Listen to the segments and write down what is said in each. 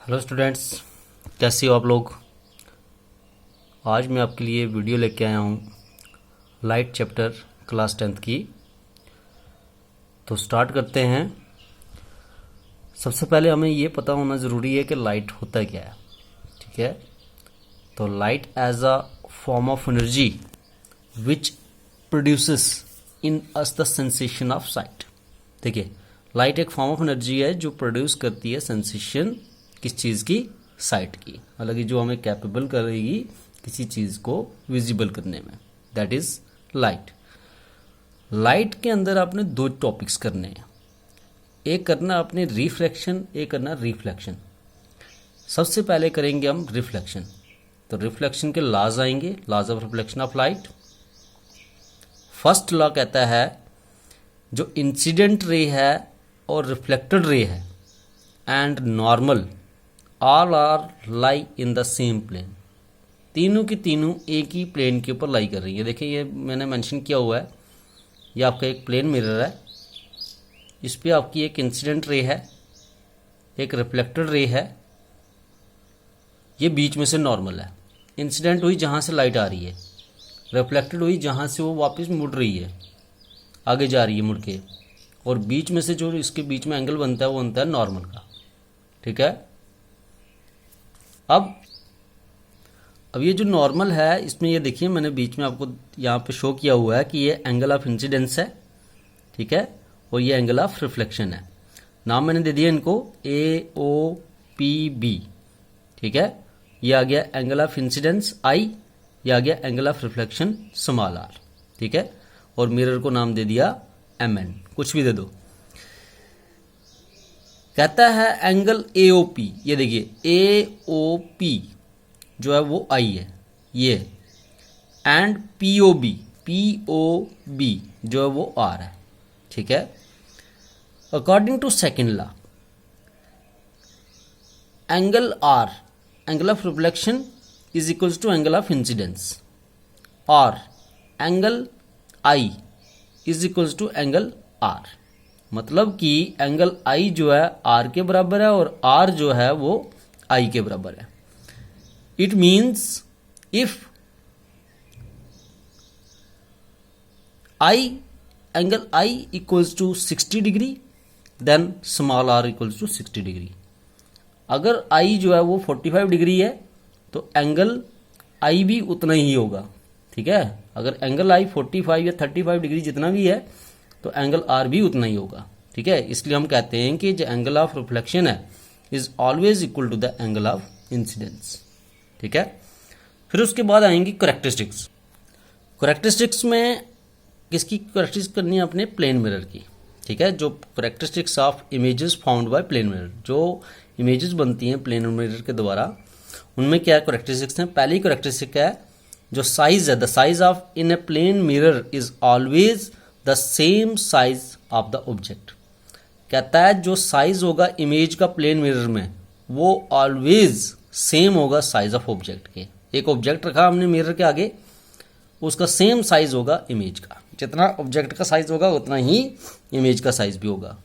Hello students, कैसे हो आप लोग। आज मैं आपके लिए वीडियो लेके आया हूँ लाइट चैप्टर क्लास 10th की। तो स्टार्ट करते हैं। सबसे पहले हमें ये पता होना ज़रूरी है कि लाइट होता क्या है। ठीक है, तो light as a form of energy which produces in us the sensation of sight. देखिए, लाइट एक फॉर्म ऑफ एनर्जी है जो प्रोड्यूस करती है सेंसेशन किस चीज़ की, साइट की, मतलब कि जो हमें कैपेबल करेगी किसी चीज़ को विजिबल करने में, दैट इज लाइट। लाइट के अंदर आपने दो टॉपिक्स करने हैं, एक करना आपने रिफ्रैक्शन, एक करना रिफ्लेक्शन। सबसे पहले करेंगे हम रिफ्लेक्शन। तो रिफ्लेक्शन के लॉज आएंगे, laws of reflection of light. First law कहता है जो इंसिडेंट रे है और रिफ्लेक्टेड रे है and normal all are lie in the same plane. तीनों की तीनों एक ही प्लेन के ऊपर लाई कर रही है। देखिए, ये मैंने मेंशन किया हुआ है, ये आपका एक प्लेन मिरर है, इस पे आपकी एक इंसिडेंट रे है, एक रिफ्लेक्टेड रे है, ये बीच में से नॉर्मल है। इंसिडेंट हुई जहाँ से लाइट आ रही है, रिफ्लेक्टेड हुई जहाँ से वो वापस मुड़ रही है, आगे जा रही है मुड़ के, और बीच में से जो इसके बीच में एंगल बनता है वो बनता है नॉर्मल का। ठीक है, अब ये जो नॉर्मल है, इसमें ये देखिए मैंने बीच में आपको यहाँ पे शो किया हुआ है कि ये एंगल ऑफ इंसिडेंस है। ठीक है, और ये एंगल ऑफ रिफ्लेक्शन है। नाम मैंने दे दिया इनको AOPB। ठीक है, ये आ गया एंगल ऑफ इंसिडेंस I, ये आ गया angle of reflection small r। ठीक है, और मिरर को नाम दे दिया MN, कुछ भी दे दो। कहता है एंगल AOP, ये देखिए AOP जो है वो I है ये, एंड POB जो है वो R है। ठीक है, according to second law, angle R, angle of reflection is equals to angle of incidence, और angle I is equals to angle R। मतलब कि एंगल I जो है R के बराबर है और R जो है वो I के बराबर है। It means if angle I equals to 60 degree, then small r equals to 60 degree। अगर I जो है वो 45 डिग्री है तो एंगल I भी उतना ही होगा। ठीक है, अगर एंगल I 45 या 35 डिग्री जितना भी है तो एंगल R भी उतना ही होगा। ठीक है, इसलिए हम कहते हैं कि जो एंगल ऑफ रिफ्लेक्शन है is always equal to the angle of incidence. ठीक है, फिर उसके बाद आएंगी करेक्टरिस्टिक्स। करेक्टरिस्टिक्स में किसकी करेक्टरिस्टिक्स करनी है अपने, प्लेन मिरर की। ठीक है, जो characteristics of images found by plane mirror, जो इमेजेस बनती हैं प्लेन मिरर के द्वारा, उनमें क्या करेक्टरिस्टिक्स हैं। पहली करेक्टरिस्टिक है जो साइज है, the size of in a plane mirror is always the same size of the object. कहता है जो साइज होगा इमेज का प्लेन मिरर में वो ऑलवेज सेम होगा साइज ऑफ ऑब्जेक्ट के। एक ऑब्जेक्ट रखा हमने मिरर के आगे, उसका सेम साइज होगा इमेज का, जितना ऑब्जेक्ट का साइज होगा उतना ही इमेज का साइज भी होगा।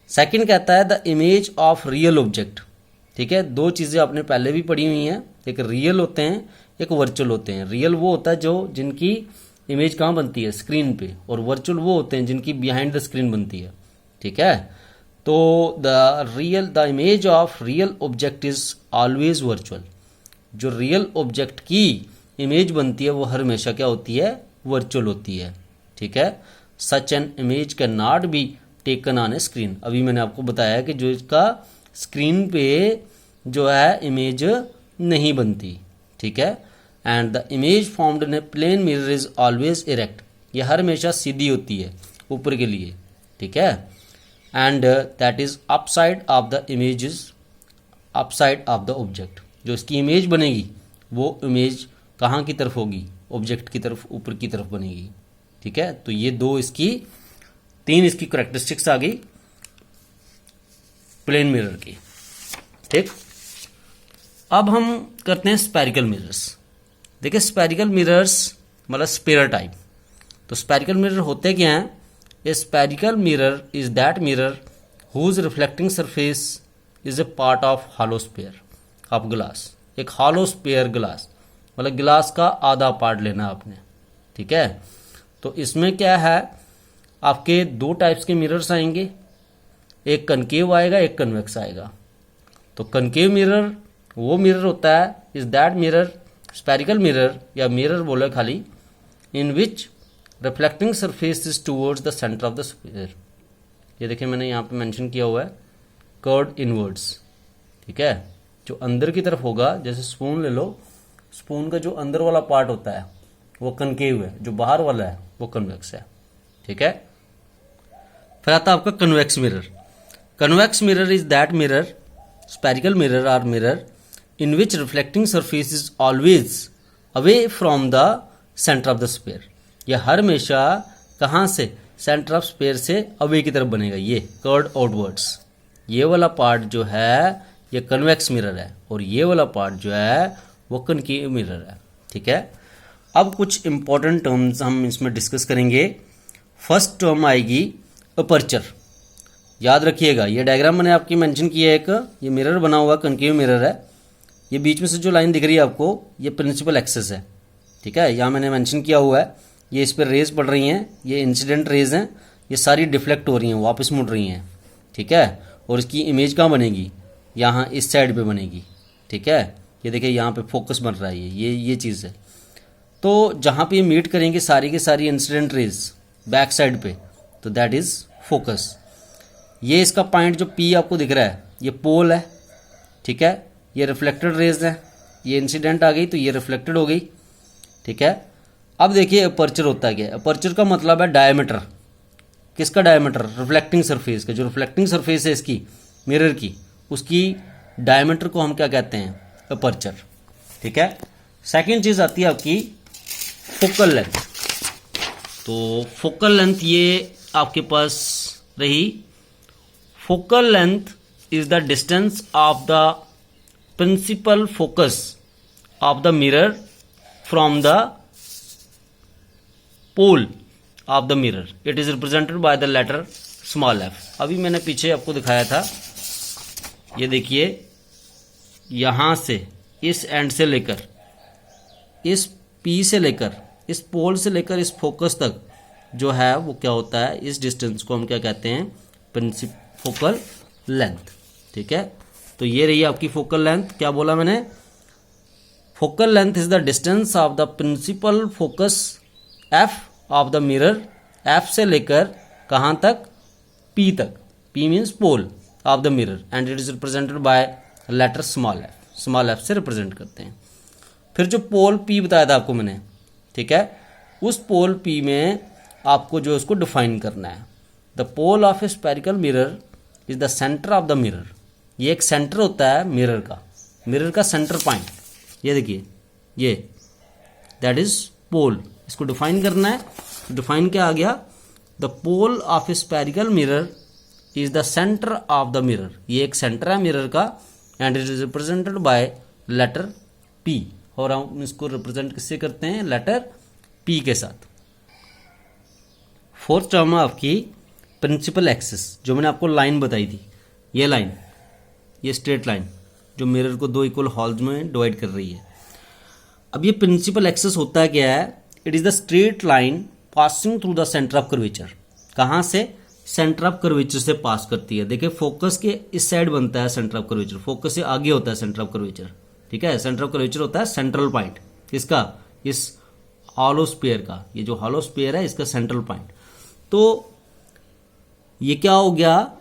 सेकंड कहता है the image of real object. ठीक है, दो चीजें आपने पहले भी पढ़ी हुई हैं, एक रियल होते हैं, एक वर्चुअल होते हैं। रियल वो होता है जो जिनकी इमेज कहाँ बनती है, स्क्रीन पे, और वर्चुअल वो होते हैं जिनकी बिहाइंड द स्क्रीन बनती है। ठीक है, तो the image of real object is always virtual. जो रियल ऑब्जेक्ट की इमेज बनती है वो हर हमेशा क्या होती है, वर्चुअल होती है। ठीक है, such an image can not be taken on A screen. अभी मैंने आपको बताया कि जो इसका स्क्रीन पे जो है इमेज नहीं बनती। ठीक है, and the image formed in a plane mirror is always erect, ये हर हमेशा सीधी होती है ऊपर के लिए। ठीक है, and that is upside of the image is upside of the object. जो इसकी इमेज बनेगी वो इमेज कहाँ की तरफ होगी, ऑब्जेक्ट की तरफ, ऊपर की तरफ बनेगी। ठीक है, तो ये तीन इसकी करेक्टरिस्टिक्स आ गई प्लेन मिरर की। ठीक, अब हम करते हैं स्पेरिकल मिरर्स। देखिए, स्पेरिकल मिरर्स मतलब स्पेयर टाइप। तो स्पेरिकल मिरर होते क्या हैं, ए spherical mirror is that mirror whose reflecting surface is a part of hollow sphere of glass. एक हॉलो स्फीयर ग्लास मतलब ग्लास का आधा पार्ट लेना आपने, ठीक है। तो इसमें क्या है, आपके दो टाइप्स के मिरर्स आएंगे, एक कनकेव आएगा, एक कन्वेक्स आएगा। तो कनकेव मिरर वो मिरर होता है, is that mirror, spherical mirror या मिरर बोले खाली, in which reflecting surface is towards the centre of the sphere. ये देखिए मैंने यहाँ पे मेंशन किया हुआ है कर्ड इनवर्ड्स, ठीक है। जो अंदर की तरफ होगा, जैसे स्पून ले लो, स्पून का जो अंदर वाला पार्ट होता है वो कनकेव है, जो बाहर वाला है वो कन्वेक्स है, ठीक है। फिर आता है आपका convex mirror. Convex mirror is that mirror, spherical mirror और mirror in which reflecting surface is always away from the centre of the sphere. यह हर हमेशा कहाँ से, सेंटर ऑफ स्फीयर से अवे की तरफ बनेगा, ये कर्ड आउटवर्ड्स। ये वाला पार्ट जो है ये कन्वेक्स मिरर है और ये वाला पार्ट जो है वो कनकेव मिरर है, ठीक है। अब कुछ इंपॉर्टेंट टर्म्स हम इसमें डिस्कस करेंगे। फर्स्ट टर्म आएगी अपर्चर। याद रखिएगा, ये डायग्राम मैंने आपकी मेंशन किया है, एक ये मिरर बना हुआ कनकेव मिरर है, ये बीच में से जो लाइन दिख रही है आपको ये प्रिंसिपल एक्सिस है, ठीक है। यहाँ मैंने मेंशन किया हुआ है, ये इस पर रेज पड़ रही हैं, ये इंसिडेंट रेज हैं, ये सारी डिफ्लेक्ट हो रही हैं, वापस मुड़ रही हैं, ठीक है। और इसकी इमेज कहाँ बनेगी, यहाँ इस साइड पे बनेगी, ठीक है। ये देखिए यहाँ पे फोकस बन रहा है, ये चीज़ है। तो जहाँ पे ये मीट करेंगे सारी की सारी इंसिडेंट रेज बैक साइड पे, तो दैट इज़ फोकस। ये इसका पॉइंट जो पी आपको दिख रहा है ये पोल है, ठीक है। ये रिफ्लेक्टेड रेज है, ये इंसिडेंट आ गई तो ये रिफ्लेक्टेड हो गई, ठीक है। अब देखिए अपर्चर होता है क्या, अपर्चर का मतलब है डायमीटर। किसका डायमीटर, रिफ्लेक्टिंग सरफेस का। जो रिफ्लेक्टिंग सरफेस है इसकी मिरर की, उसकी डायमीटर को हम क्या कहते हैं, अपर्चर, ठीक है। सेकंड चीज आती है आपकी फोकल लेंथ। तो फोकल लेंथ ये आपके पास रही। Focal length is the distance of the principal focus of the mirror from the pole of the mirror. It is represented by the letter small f. अभी मैंने पीछे आपको दिखाया था, ये देखिए यहां से इस एंड से लेकर इस पी से लेकर इस पोल से लेकर इस फोकस तक जो है वो क्या होता है, इस डिस्टेंस को हम क्या कहते हैं, फोकल लेंथ, ठीक है। तो ये रही आपकी फोकल लेंथ। क्या बोला मैंने, focal length is the distance of the principal focus f of the mirror, f से लेकर कहाँ तक, पी तक। P means pole of the mirror and it is represented by letter small f. Small f से represent करते हैं। फिर जो पोल पी बताया था आपको मैंने, ठीक है, उस पोल पी में आपको जो इसको डिफाइन करना है। The pole of a spherical mirror is the centre of the mirror. ये एक सेंटर होता है मिरर का सेंटर पॉइंट। ये देखिए ये दैट इज पोल, इसको डिफाइन करना है। तो डिफाइन क्या आ गया, the pole of a spherical mirror is the centre of the mirror. ये एक सेंटर है मिरर का and it is represented by letter P. और हम इसको रिप्रेजेंट किससे करते हैं, लेटर पी के साथ। फोर्थ टर्म है आपकी प्रिंसिपल एक्सिस, जो मैंने आपको लाइन बताई थी, ये लाइन, ये स्ट्रेट लाइन जो मिरर को दो इक्वल हॉल्स में डिवाइड कर रही है। अब ये प्रिंसिपल एक्सिस होता है क्या है, it is the straight line passing through the centre of curvature. कहाँ से, सेंटर ऑफ कर्वेचर से पास करती है। देखिए फोकस के इस साइड बनता है सेंटर ऑफ कर्वेचर, फोकस से आगे होता है सेंटर ऑफ कर्वेचर, ठीक है। सेंटर ऑफ कर्वेचर होता है सेंट्रल पॉइंट, इसका, इस हॉलो स्फीयर का, ये जो हॉलो स्फीयर है इसका सेंट्रल पॉइंट। तो ये क्या हो गया,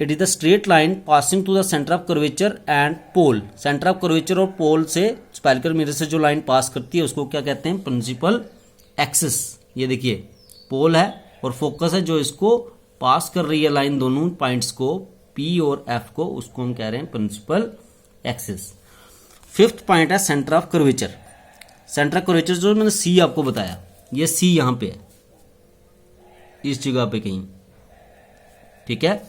it is the straight line passing to the centre of curvature and pole. Centre of curvature और पोल से स्पेरिकल मिरर से जो लाइन पास करती है उसको क्या कहते हैं, प्रिंसिपल एक्सिस। ये देखिए पोल है और फोकस है जो इसको पास कर रही है लाइन, दोनों पॉइंट्स को पी और एफ को, उसको हम कह रहे हैं प्रिंसिपल एक्सिस। फिफ्थ पॉइंट है centre of curvature. Centre of curvature जो मैंने सी आपको बताया, ये सी यहां पे है, इस जगह पे कहीं, ठीक है।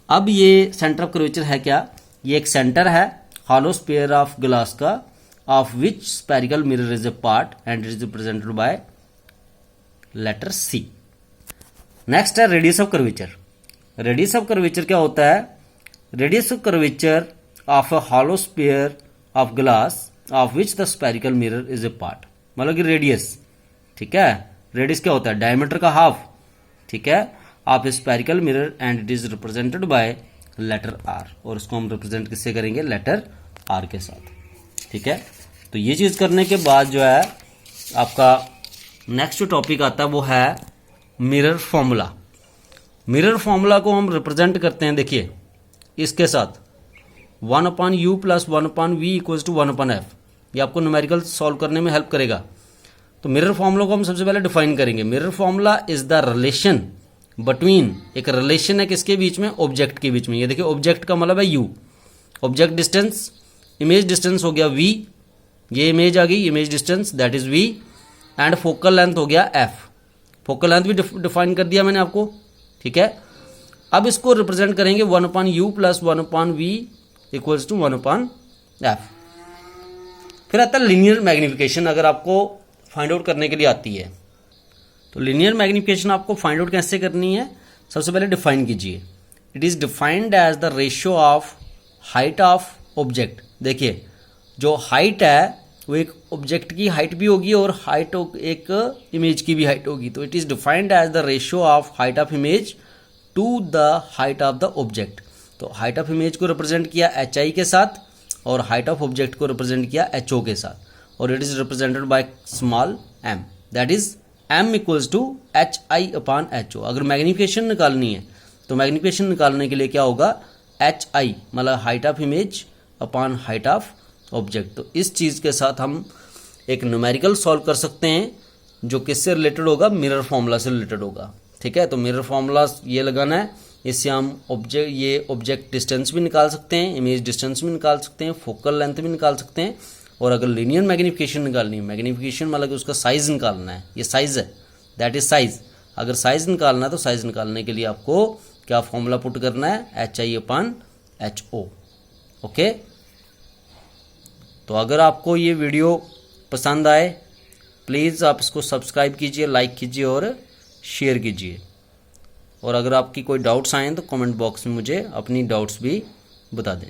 अब ये सेंटर ऑफ कर्वेचर है क्या, ये एक सेंटर है हॉलो स्फीयर ऑफ ग्लास का, of which spherical mirror is a part and it is represented by letter C. Next है radius of curvature. Radius of curvature क्या होता है, radius of curvature of a hollow sphere of glass of which the spherical mirror is a part, मतलब कि radius, ठीक है, radius क्या होता है, डायमीटर का हाफ, ठीक है, of a spherical mirror and it is represented by letter R, और उसको हम रिप्रेजेंट किससे करेंगे, लेटर आर के साथ, ठीक है। तो ये चीज करने के बाद जो है आपका नेक्स्ट जो टॉपिक आता है वो है मिरर फॉर्मूला। मिरर फॉर्मूला को हम रिप्रेजेंट करते हैं, देखिए इसके साथ 1/u plus 1/v equals to 1/f, ये आपको न्यूमेरिकल सॉल्व करने में हेल्प करेगा। तो मिरर फॉर्मूला को हम सबसे पहले डिफाइन करेंगे। Mirror formula is the relation between, एक रिलेशन है किसके बीच में, ऑब्जेक्ट के बीच में। ये देखिए ऑब्जेक्ट का मतलब है u, object distance, image distance हो गया v, ये इमेज आ गई, image distance that is v, and focal length हो गया f। फोकल लेंथ भी डिफाइन कर दिया मैंने आपको, ठीक है। अब इसको रिप्रेजेंट करेंगे 1/u plus 1/v equals to 1/f। फिर आता है लीनियर मैग्निफिकेशन, अगर आपको फाइंड आउट करने के लिए आती है तो लीनियर मैग्निफिकेशन आपको फाइंड आउट कैसे करनी है, सबसे पहले डिफाइन कीजिए। It is defined as the ratio of height of object. देखिए जो हाइट है वो एक ऑब्जेक्ट की हाइट भी होगी और हाइट एक इमेज की भी हाइट होगी, तो it is defined as the ratio of height of image to the height of the object. तो हाइट ऑफ इमेज को रिप्रेजेंट किया HI के साथ और हाइट ऑफ ऑब्जेक्ट को रिप्रेजेंट किया HO के साथ, और it is represented by small m, that is m equals to HI/HO। अगर मैग्निफिकेशन निकालनी है तो मैग्निफिकेशन निकालने के लिए क्या होगा, HI मतलब height of image upon height of object. तो इस चीज़ के साथ हम एक न्यूमेरिकल सॉल्व कर सकते हैं जो किससे रिलेटेड होगा, मिरर फॉर्मूला से रिलेटेड होगा, ठीक है। तो मिरर फॉर्मूला ये लगाना है, इससे हम ऑब्जेक्ट डिस्टेंस भी निकाल सकते हैं, इमेज डिस्टेंस भी निकाल सकते हैं, फोकल लेंथ भी निकाल सकते हैं। और अगर लीनियर मैग्निफिकेशन निकालनी है, मैग्निफिकेशन मतलब कि उसका साइज निकालना है, ये साइज है, दैट इज साइज। अगर साइज निकालना है तो साइज निकालने के लिए आपको क्या फॉर्मूला पुट करना है, HI/HO, ओके। तो अगर आपको ये वीडियो पसंद आए प्लीज़ आप इसको सब्सक्राइब कीजिए, लाइक कीजिए और शेयर कीजिए। और अगर आपकी कोई डाउट्स आएँ तो कमेंट बॉक्स में मुझे अपनी डाउट्स भी बता दें।